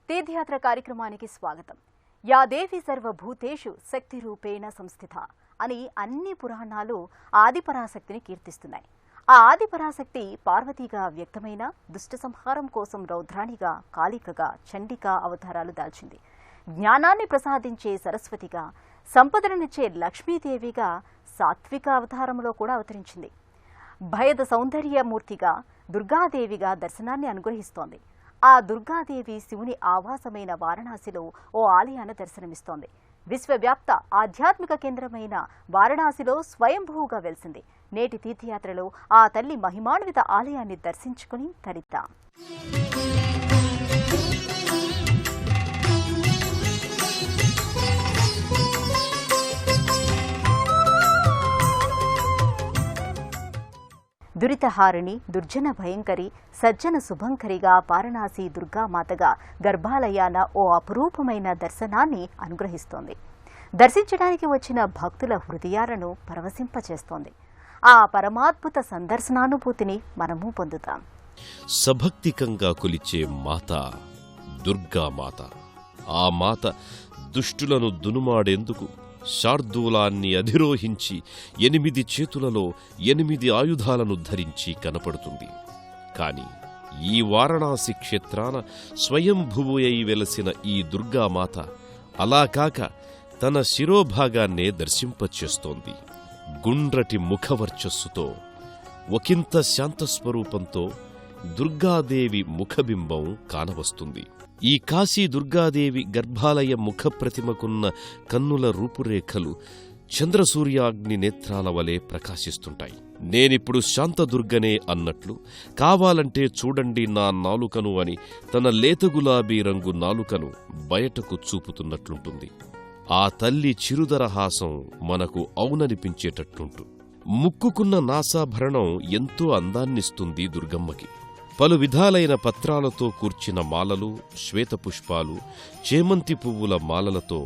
తీర్థయాత్ర కార్యక్రమానికి స్వాగతం. యా దేవి సర్వభూతేషు శక్తి రూపేణ సంస్థిత అని అన్ని పురాణాలు ఆదిపరాశక్తిని కీర్తిస్తున్నాయి. ఆ ఆదిపరాశక్తి పార్వతీగా వ్యక్తమైన దుష్ట సంహారం కోసం రౌద్రాణిగా, కాళికగా, చండికా అవతారాలు దాల్చింది. జ్ఞానాన్ని ప్రసాదించే సరస్వతిగా, సంపదలనిచ్చే లక్ష్మీదేవిగా సాత్విక అవతారంలో కూడా అవతరించింది. భయద సౌందర్యమూర్తిగా, దుర్గాదేవిగా దర్శనాన్ని అనుగ్రహిస్తోంది. ఆ దుర్గాదేవి శివుని ఆవాసమైన వారణాసిలో ఓ ఆలయాన దర్శనమిస్తోంది. విశ్వవ్యాప్త ఆధ్యాత్మిక కేంద్రమైన వారణాసిలో స్వయంభూగా వెలిసింది. నేటి తీర్థయాత్రలో ఆ తల్లి మహిమాన్విత ఆలయాన్ని దర్శించుకుని తరిద్దాం. దురితహారిణి, దుర్జన భయంకరి, సజ్జన శుభంకరిగా వారణాసి దుర్గామాతగా గర్భాలయాన ఓ అపురూపమైన దర్శనాన్ని అనుగ్రహిస్తోంది. దర్శించడానికి వచ్చిన భక్తుల హృదయాలను పరవశింపచేస్తోంది. ఆ పరమాద్భుత సందర్శనానుభూతిని మనము పొందుతాం. సభక్తికంగా కొలిచే మాత దుర్గామాత. ఆ మాత దుష్టులను దునుమాడేందుకు శార్దూలాన్ని అధిరోహించి 8 చేతులలో 8 ఆయుధాలను ధరించి కనపడుతుంది. కాని ఈ వారణాసి క్షేత్రాన స్వయంభువై వెలసిన ఈ దుర్గామాత అలా కాక తన శిరోభాగాన్నే దర్శింపచేస్తోంది. గుండ్రటి ముఖవర్చస్సుతో, ఒకంత శాంతస్వరూపంతో దుర్గాదేవి ముఖబింబం కానవస్తుంది. ఈ కాశీ దుర్గాదేవి గర్భాలయ ముఖప్రతిమకున్న కన్నుల రూపురేఖలు చంద్రసూర్యాగ్ని నేత్రాల వలె ప్రకాశిస్తుంటాయి. నేనిప్పుడు శాంతదుర్గనే అన్నట్లు, కావాలంటే చూడండి నా నాలుకను అని తన లేతగులాబీ రంగు నాలుకను బయటకు చూపుతున్నట్లుంటుంది. ఆ తల్లి చిరుదరహాసం మనకు ఔననిపించేటట్లుంటు. ముక్కుకున్న నాసాభరణం ఎంతో అందాన్నిస్తుంది దుర్గమ్మకి. పలు విధాలైన పత్రాలతో కూర్చిన మాలలు, శ్వేతపుష్పాలు, చేమంతి పువ్వుల మాలలతో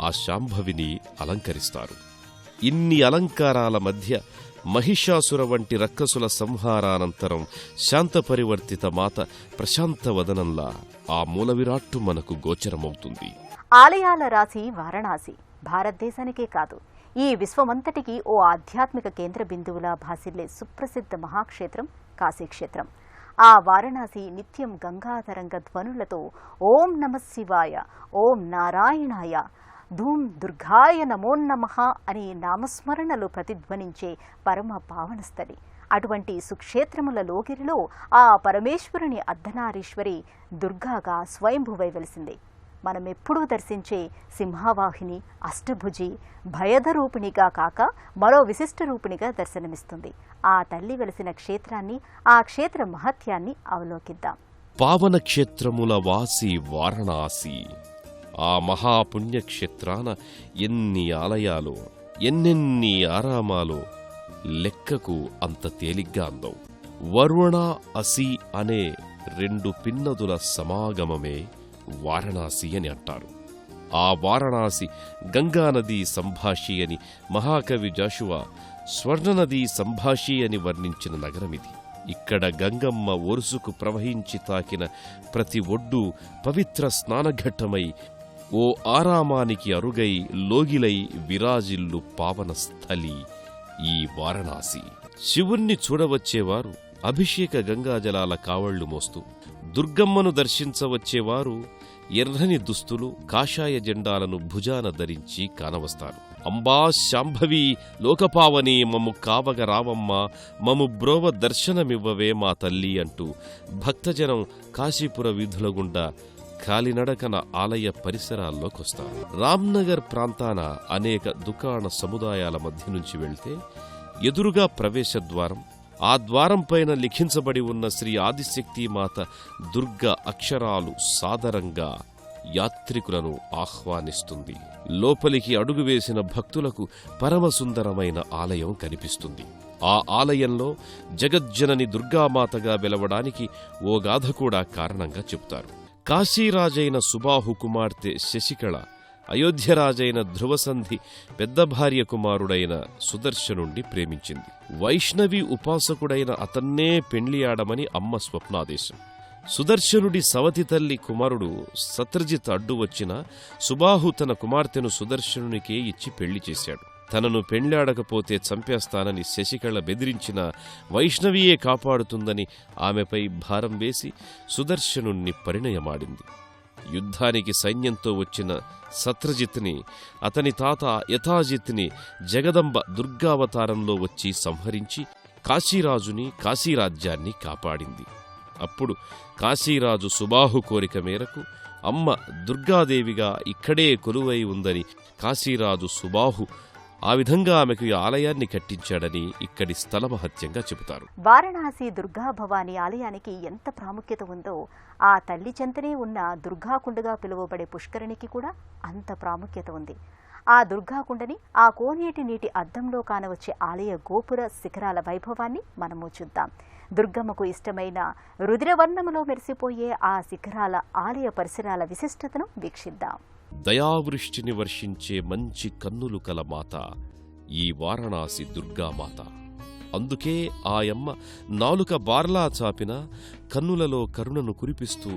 ఆ శాంభవిని అలంకరిస్తారు. ఇన్ని అలంకారాల మధ్య మహిషాసుర వంటి రక్కసుల సంహారానంతరం శాంతపరివర్తిత మాత ప్రశాంతవదనంలా ఆ మూలవిరాట్టు మనకు గోచరమవుతుంది. ఆలయాల రాశి వారణాసి భారతదేశానికే కాదు, ఈ విశ్వమంతటికీ ఓ ఆధ్యాత్మిక కేంద్ర బిందువులా భాసిల్లే సుప్రసిద్ధ మహాక్షేత్రం కాశీక్షేత్రం. ఆ వారణాసి నిత్యం గంగాతరంగ ధ్వనులతో ఓం నమః శివాయ, ఓం నారాయణాయ, ధూం దుర్గాయ నమోన్నమః అని నామస్మరణలు ప్రతిధ్వనించే పరమ పావనస్థలి. అటువంటి సుక్షేత్రముల లోగిరిలో ఆ పరమేశ్వరుని అర్ధనారీశ్వరి దుర్గాగా స్వయంభువై వెలిసింది. మనమెప్పుడూ దర్శించే సింహవాహిని, అష్టభుజి, భయధరూపిణిగా కాక మరో విశిష్ట రూపిణిగా దర్శనమిస్తుంది. ఆ తల్లి వెలిసిన క్షేత్రాన్ని, ఆ క్షేత్ర మహత్యాన్ని అవలోకిద్దాం. పావన క్షేత్రముల వాసి వారణాసి. ఆ మహాపుణ్యక్షేత్రాన ఎన్ని ఆలయాలో, ఎన్నెన్ని ఆరామాలో లెక్కకు అంత తేలిగ్గా అందవు. వరుణ అసి అనే 2 పిన్నదుల సమాగమమే వారణాసి అని అంటారు. ఆ వారణాసి గంగానదీ సంభాషి అని మహాకవి జాషువా స్వర్ణనదీ సంభాషి అని వర్ణించిన నగరమిది. ఇక్కడ గంగమ్మ ఒరుసుకు ప్రవహించి తాకిన ప్రతి ఒడ్డు పవిత్ర స్నానఘట్టమై ఓ ఆరామానికి అరుగై లోగిలై విరాజిల్లు పావన స్థలి ఈ వారణాసి. శివుణ్ణి చూడవచ్చేవారు అభిషేక గంగాజలాల కావళ్లు మోస్తూ, దుర్గమ్మను దర్శించవచ్చేవారు ఎర్రని దుస్తులు, కాషాయ జెండాలను భుజాన ధరించి కానవస్తారు. అంబా శాంభవి లోకపావని మము కావగ రావమ్మ, మము బ్రోవ దర్శనమివ్వవే మా తల్లి అంటూ భక్తజనం కాశీపుర వీధుల గుండా కాలినడకన ఆలయ పరిసరాల్లోకొస్తారు. రామ్నగర్ ప్రాంతాన అనేక దుకాణ సముదాయాల మధ్య నుంచి వెళ్తే ఎదురుగా ప్రవేశద్వారం. ఆ ద్వారంపైన లిఖించబడి ఉన్న శ్రీ ఆదిశక్తిమాత దుర్గ అక్షరాలు సాదరంగా యాత్రికులను ఆహ్వానిస్తుంది. లోపలికి అడుగువేసిన భక్తులకు పరమసుందరమైన ఆలయం కనిపిస్తుంది. ఆ ఆలయంలో జగజ్జనని దుర్గామాతగా వెలవడానికి ఓ గాథ కూడా కారణంగా చెబుతారు. కాశీరాజైన సుబాహు కుమార్తె శశికళ అయోధ్యరాజైన ధ్రువసంధి పెద్ద భార్య కుమారుడైన సుదర్శనుణ్ణి ప్రేమించింది. వైష్ణవి ఉపాసకుడైన అతన్నే పెండ్లియాడమని అమ్మ స్వప్నాదేశం. సుదర్శనుడి సవతి తల్లి కుమారుడు సత్రజిత్ అడ్డు వచ్చిన సుబాహు తన కుమార్తెను సుదర్శనునికే ఇచ్చి పెళ్లి చేశాడు. తనను పెండ్లాడకపోతే చంపేస్తానని శశికళ బెదిరించిన వైష్ణవియే కాపాడుతుందని ఆమెపై భారం వేసి సుదర్శనుణ్ణి పరిణయమాడింది. యుద్ధానికి సైన్యంతో వచ్చిన సత్రజిత్ని అతని తాత యథాజిత్ని జగదంబ దుర్గావతారంలో వచ్చి సంహరించి కాశీరాజుని కాశీరాజ్యాన్ని కాపాడింది. అప్పుడు కాశీరాజు సుబాహు కోరిక మేరకు అమ్మ దుర్గాదేవిగా ఇక్కడే కొలువై ఉందని కాశీరాజు సుబాహు ఆ విధంగా ఆమెకు ఈ ఆలయాన్ని కట్టించాడని ఇక్కడి స్థలమహత్యంగా చెబుతారు. వారణాసి దుర్గా భవానీ ఆలయానికి ఎంత ప్రాముఖ్యత ఉందో ఆ తల్లి చెంతనే ఉన్న దుర్గాకుండగా పిలువబడే పుష్కరిణికి కూడా అంత ప్రాముఖ్యత ఉంది. ఆ దుర్గాకుండని ఆ కోనేటి నీటి అద్దంలో కానవచ్చే ఆలయ గోపుర శిఖరాల వైభవాన్ని మనము చూద్దాం. దుర్గమ్మకు ఇష్టమైన రుద్రవర్ణములో మెరిసిపోయే ఆ శిఖరాల ఆలయ పరిసరాల విశిష్టతను వీక్షిద్దాం. దయావృష్టిని వర్షించే మంచి కన్నులు కల మాత ఈ వారణాసి దుర్గామాత. అందుకే ఆయమ్మ నాలుక బార్లా చాపిన కన్నులలో కరుణను కురిపిస్తూ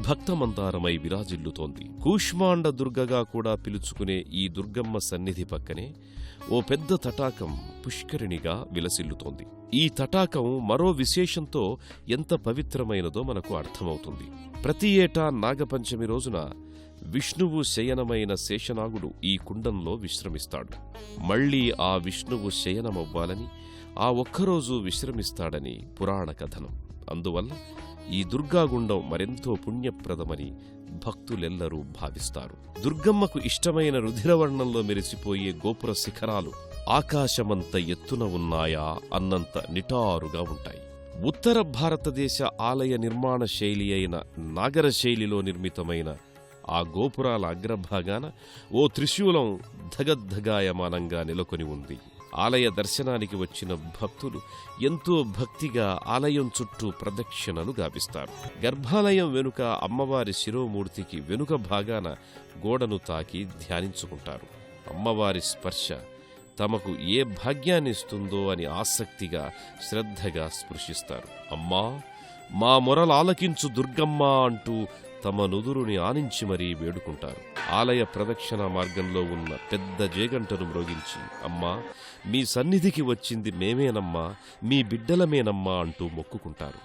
భక్తమందారమై విరాజిల్లుతోంది. కూష్మాండ దుర్గగా కూడా పిలుచుకునే ఈ దుర్గమ్మ సన్నిధి పక్కనే ఓ పెద్ద తటాకం పుష్కరిణిగా విలసిల్లుతోంది. ఈ తటాకం మరో విశేషంతో ఎంత పవిత్రమైనదో మనకు అర్థమవుతుంది. ప్రతి ఏటా నాగపంచమి రోజున విష్ణువు శయనమైన శేషనాగుడు ఈ కుండంలో విశ్రమిస్తాడు. మళ్లీ ఆ విష్ణువు శయనమవ్వాలని ఆ ఒక్కరోజు విశ్రమిస్తాడని పురాణ కథనం. అందువల్ల ఈ దుర్గాగుండం మరెంతో పుణ్యప్రదమని భక్తులెల్లరూ భావిస్తారు. దుర్గమ్మకు ఇష్టమైన రుధిరవర్ణంలో మెరిసిపోయే గోపుర శిఖరాలు ఆకాశమంత ఎత్తున ఉన్నాయా అన్నంత నిటారుగా ఉంటాయి. ఉత్తర భారతదేశ ఆలయ నిర్మాణ శైలి అయిన నాగర శైలిలో నిర్మితమైన ఆ గోపురాల అగ్రభాగాన ఓ త్రిశూలం ధగద్ధగాయమానంగా నెలకొని ఉంది. ఆలయ దర్శనానికి వచ్చిన భక్తులు ఎంతో భక్తిగా ఆలయం చుట్టూ ప్రదక్షిణలు గావిస్తారు. గర్భాలయం వెనుక అమ్మవారి శిరోమూర్తికి వెనుక భాగాన గోడను తాకి ధ్యానించుకుంటారు. అమ్మవారి స్పర్శ తమకు ఏ భాగ్యాన్నిస్తుందో అని ఆసక్తిగా శ్రద్ధగా స్పృశిస్తారు. అమ్మా, మా మొరలాలకించు దుర్గమ్మ అంటూ తమ నుదురుని ఆనించి మరీ వేడుకుంటారు. ఆలయ ప్రదక్షిణ మార్గంలో ఉన్న పెద్ద జేగంటను మ్రోగించి, అమ్మా, మీ సన్నిధికి వచ్చింది మేమేనమ్మా, మీ బిడ్డలమేనమ్మా అంటూ మొక్కుకుంటారు.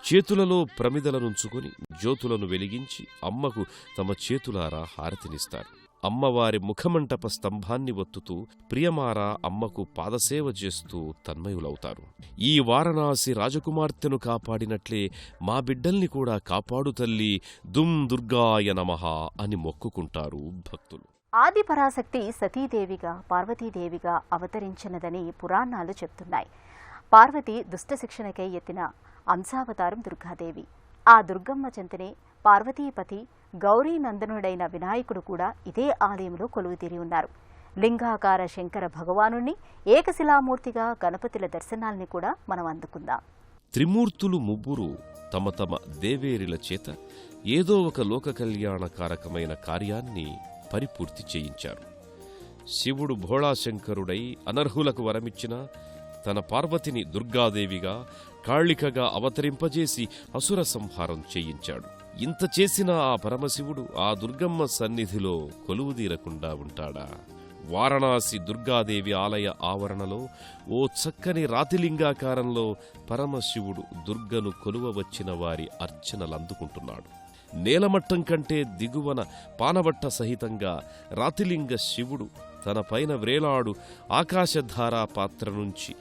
చేతులలో ప్రమిదలనుంచుకుని జ్యోతులను వెలిగించి అమ్మకు తమ చేతులారా హారతినిస్తారు. అమ్మవారి ముఖమంటప స్తంభాన్ని ఒత్తుతూ ప్రియమారా అమ్మకు పాదసేవ చేస్తూ తన్మయులవుతారు. ఈ వారణాసి రాజకుమార్తెను కాపాడినట్లే మా బిడ్డల్ని కూడా కాపాడు తల్లి, దుమ్ దుర్గాయ నమః అని మొక్కుకుంటారు భక్తులు. ఆదిపరాశక్తి సతీదేవిగా పార్వతీదేవిగా అవతరించినదని పురాణాలు చెప్తున్నాయి. పార్వతి దుష్టశిక్షణకై ఎత్తిన అంశావతారం దుర్గాదేవి. ఆ దుర్గమ్మ చెంతనే పార్వతీపతి గౌరీనందనుడైన వినాయకుడు కూడా ఇదే ఆలయంలో కొలువుతీరి ఉన్నారు. లింగాకార శంకర భగవానుణ్ణి ఏకశిలామూర్తిగా గణపతుల దర్శనాల్ని కూడా మనం అందుకుందాం. త్రిమూర్తులు ముగ్గురు తమ తమ దేవేరిల చేత ఏదో ఒక లోక కళ్యాణకారకమైన కార్యాన్ని పరిపూర్తి చేయించారు. శివుడు భోళాశంకరుడై అనర్హులకు వరమిచ్చిన తన పార్వతిని దుర్గాదేవిగా కాళికగా అవతరింపజేసి అసుర సంహారం చేయించాడు. ఇంత చేసిన ఆ పరమశివుడు ఆ దుర్గమ్మ సన్నిధిలో కొలువుదీరకుండా ఉంటాడా? వారణాసి దుర్గాదేవి ఆలయ ఆవరణలో ఓ చక్కని రాతిలింగాకారంలో పరమశివుడు దుర్గను కొలువవచ్చిన వారి అర్చనలందుకుంటున్నాడు. నేలమట్టం కంటే దిగువన పానబట్ట సహితంగా రాతిలింగ శివుడు తన పైన వ్రేలాడు ఆకాశధారా పాత్ర నుంచి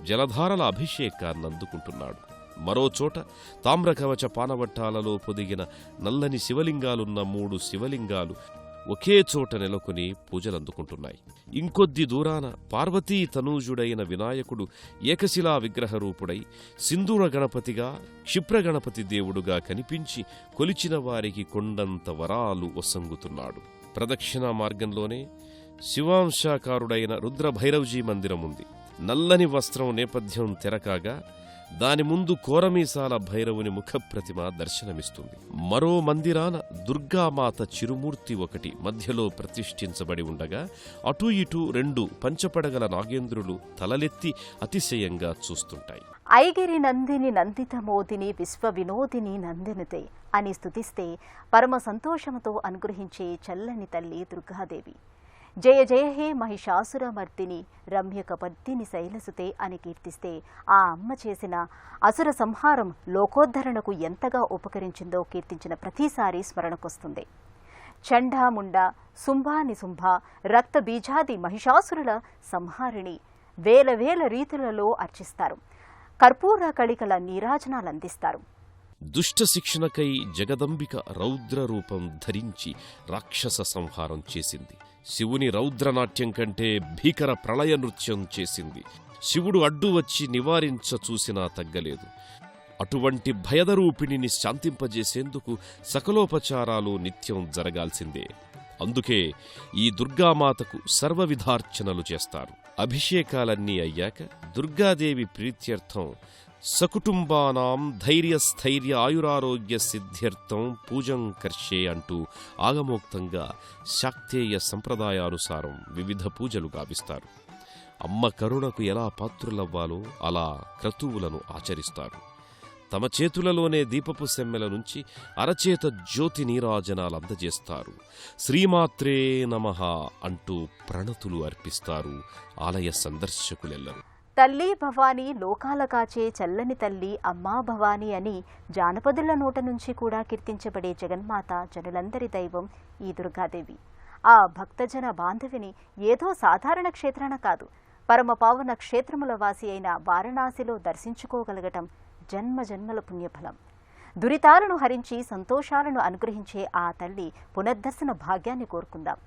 జలధారల అభిషేకాన్నందుకుంటున్నాడు. మరోచోట తామ్రకవచ పానవట్టాలలో పొదిగిన నల్లని శివలింగాలున్న 3 శివలింగాలు ఒకే చోట నెలకొని పూజలందుకుంటున్నాయి. ఇంకొద్ది దూరాన పార్వతీ తనూజుడైన వినాయకుడు ఏకశిలా విగ్రహరూపుడై సింధూర గణపతిగా క్షిప్రగణపతి దేవుడుగా కనిపించి కొలిచిన వారికి కొండంత వరాలు ఒసంగుతున్నాడు. ప్రదక్షిణా మార్గంలోనే శివాంశాకారుడైన రుద్రభైరవజీ మందిరముంది. నల్లని వస్త్రం నేపథ్యం తెరకాగా దాని ముందు కోరమీసాల భైరవుని ముఖప్రతిమ దర్శనమిస్తుంది. మరో మందిరాన దుర్గామాత చిరుమూర్తి ఒకటి మధ్యలో ప్రతిష్ఠించబడి ఉండగా అటూ ఇటూ 2 పంచపడగల నాగేంద్రులు తలలెత్తి అతిశయంగా చూస్తుంటాయి. ఐగిరి నందిని నందిత మోదిని విశ్వ వినోదిని నందినితే అని స్తుతిస్తే పరమ సంతోషముతో అనుగ్రహించే చల్లని తల్లి దుర్గాదేవి. జయ జయ హే మహిషాసురమర్దిని రమ్యకపర్దిని శైలసుతే అని కీర్తిస్తే ఆ అమ్మ చేసిన అసుర సంహారం లోకోద్ధరణకు ఎంతగా ఉపకరించిందో కీర్తించిన ప్రతిసారి స్మరణకొస్తుంది. చండాముండ, శుంభానిశుంభ, రక్త బీజాది మహిషాసురుల సంహారిణి వేల వేల రీతులలో అర్చిస్తారు. కర్పూర కళికల నీరాజనాలందిస్తారు. దుష్ట శిక్షణకై జగదంబిక రౌద్ర రూపం ధరించి రాక్షస సంహారం చేసింది. శివుని రౌద్రనాట్యం కంటే భీకర ప్రళయ నృత్యం చేసింది. శివుడు అడ్డు వచ్చి నివారించ చూసినా తగ్గలేదు. అటువంటి భయదరూపిణిని శాంతింపజేసేందుకు సకలోపచారాలు నిత్యం జరగాల్సిందే. అందుకే ఈ దుర్గామాతకు సర్వవిధార్చనలు చేస్తారు. అభిషేకాలన్నీ అయ్యాక దుర్గాదేవి ప్రీత్యర్థం సకుటుంబానాం ధైర్యస్థైర్య ఆయురారోగ్య సిద్ధ్యర్థం పూజం కర్షే అంటూ ఆగమోక్తంగా శాక్తేయ సంప్రదాయానుసారం వివిధ పూజలు గావిస్తారు. అమ్మ కరుణకు ఎలా పాత్రులవ్వాలో అలా క్రతువులను ఆచరిస్తారు. తమ చేతులలోనే దీపపు సెమ్మెల నుంచి అరచేత జ్యోతి నీరాజనాలందజేస్తారు. శ్రీమాత్రే నమః అంటూ ప్రణతులు అర్పిస్తారు ఆలయ సందర్శకులెల్లరూ. తల్లి భవానీ లోకాల కాచే చల్లని తల్లి అమ్మా భవానీ అని జానపదుల నోట నుంచి కూడా కీర్తించబడే జగన్మాత జనులందరి దైవం ఈ దుర్గాదేవి. ఆ భక్తజన బాంధవిని ఏదో సాధారణ క్షేత్రాన కాదు, పరమ పావన క్షేత్రముల వాసి అయిన వారణాసిలో దర్శించుకోగలగటం జన్మ జన్మల పుణ్యఫలం. దురితాలను హరించి సంతోషాలను అనుగ్రహించే ఆ తల్లి పునర్దర్శన భాగ్యాన్ని కోరుకుందాం.